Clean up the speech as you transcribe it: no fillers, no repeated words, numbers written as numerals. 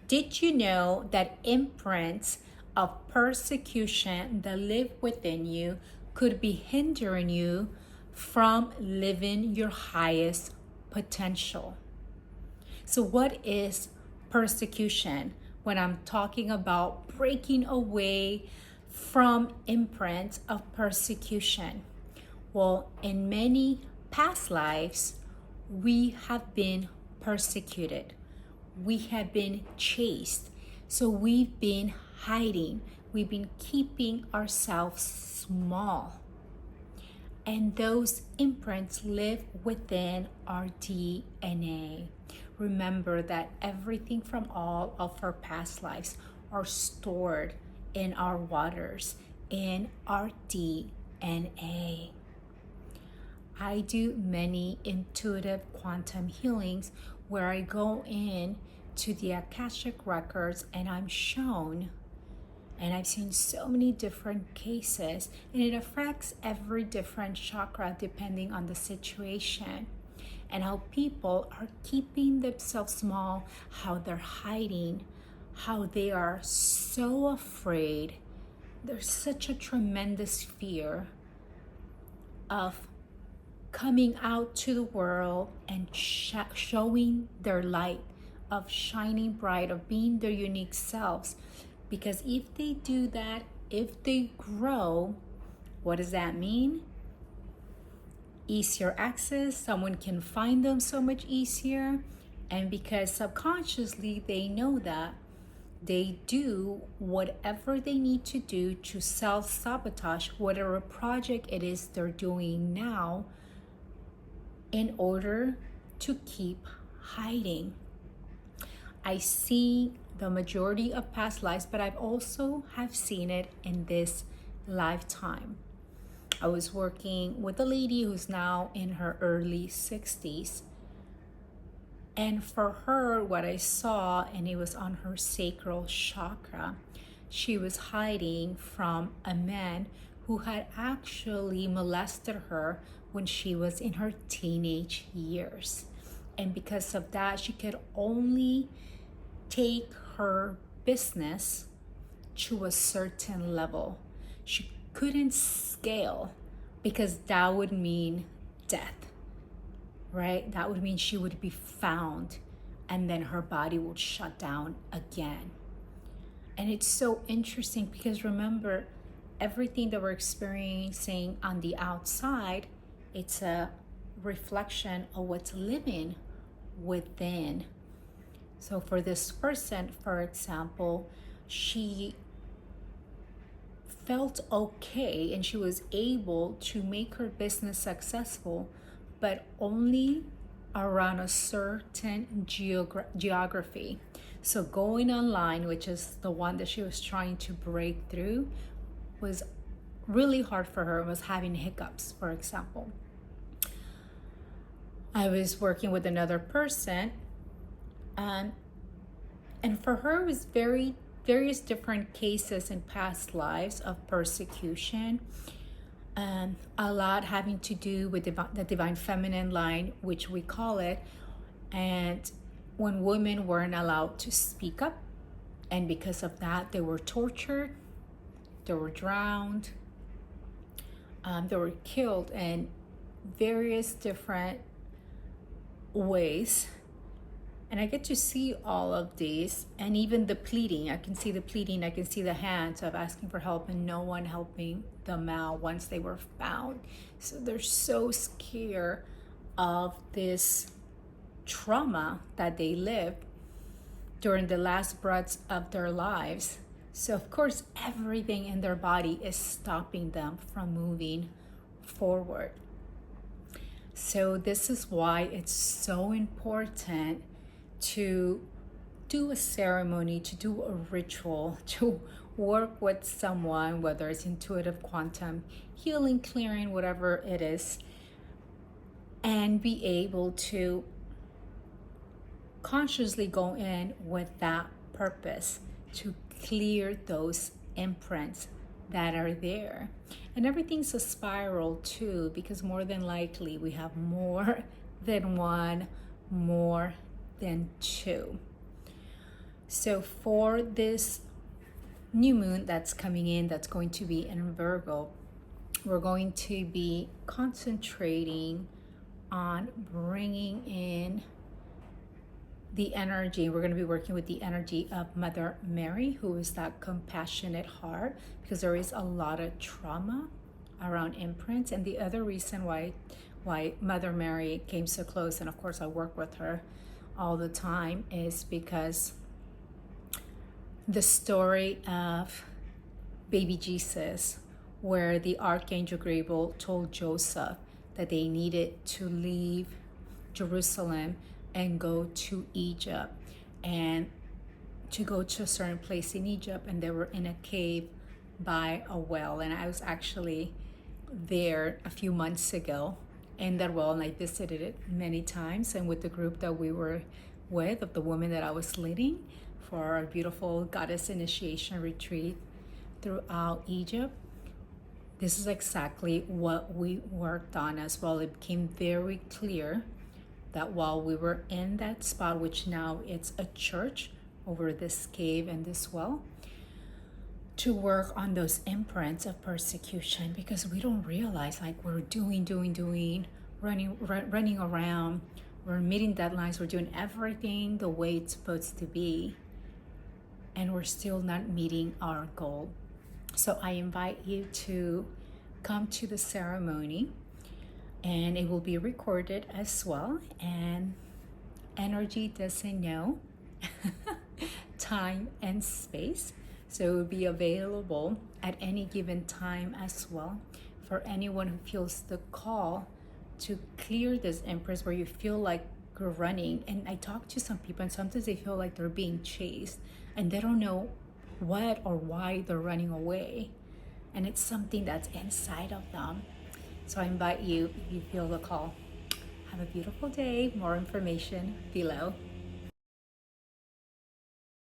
Did you know that imprints of persecution that live within you could be hindering you from living your highest potential? So, what is persecution? When I'm talking about breaking away from imprints of persecution, well, in many past lives, we have been persecuted. We have been chased. So we've been hiding. We've been keeping ourselves small. And those imprints live within our DNA. Remember that everything from all of our past lives are stored in our waters, in our DNA. I do many intuitive quantum healings where I go in to the Akashic records and I'm shown, and I've seen so many different cases, and it affects every different chakra depending on the situation and how people are keeping themselves small, how they're hiding, how they are so afraid. There's such a tremendous fear of coming out to the world and showing their light, of shining bright, of being their unique selves. Because if they do that, if they grow, what does that mean? Easier access, someone can find them so much easier. And because subconsciously they know that, they do whatever they need to do to self-sabotage whatever project it is they're doing now in order to keep hiding. I see the majority of past lives, but I've also have seen it in this lifetime. I was working with a lady who's now in her early 60s. And for her, what I saw, and it was on her sacral chakra, she was hiding from a man who had actually molested her when she was in her teenage years. And because of that, she could only take her business to a certain level. She couldn't scale because that would mean death, right? That would mean she would be found and then her body would shut down again. And it's so interesting because remember, everything that we're experiencing on the outside, it's a reflection of what's living within. So for this person, for example, she felt okay and she was able to make her business successful, but only around a certain geography. So going online, which is the one that she was trying to break through, was really hard for her, was having hiccups, for example. I was working with another person, and for her it was various different cases in past lives of persecution, a lot having to do with the divine feminine line, which we call it, and when women weren't allowed to speak up, and because of that they were tortured, they were drowned, they were killed in various different ways. And I get to see all of these, and even the pleading. I can see the pleading, I can see the hands of asking for help and no one helping them out once they were found. So they're so scared of this trauma that they lived during the last breaths of their lives. So of course, everything in their body is stopping them from moving forward. So this is why it's so important to do a ceremony, to do a ritual, to work with someone, whether it's intuitive quantum healing, clearing, whatever it is, and be able to consciously go in with that purpose to clear those imprints that are there. And everything's a spiral too, because more than likely we have more than one, more than two. So for this new moon that's coming in, that's going to be in Virgo, we're going to be concentrating on bringing in the energy. We're going to be working with the energy of Mother Mary, who is that compassionate heart, because there is a lot of trauma around imprints. And the other reason why Mother Mary came so close, and of course I work with her all the time, is because the story of baby Jesus, where the Archangel Gabriel told Joseph that they needed to leave Jerusalem and go to Egypt, and to go to a certain place in Egypt, and they were in a cave by a well. And I was actually there a few months ago in that well, and I visited it many times, and with the group that we were with, of the women that I was leading for our beautiful goddess initiation retreat throughout Egypt. This is exactly what we worked on as well. It became very clear that while we were in that spot, which now it's a church over this cave and this well, to work on those imprints of persecution, because we don't realize, like, we're doing, running around, we're meeting deadlines, we're doing everything the way it's supposed to be, and we're still not meeting our goal. So I invite you to come to the ceremony, and it will be recorded as well. And energy doesn't know time and space, so it will be available at any given time as well for anyone who feels the call to clear this empress, where you feel like you're running. And I talk to some people, and sometimes they feel like they're being chased and they don't know what or why they're running away, and it's something that's inside of them. So I invite you, if you feel the call. Have a beautiful day. More information below.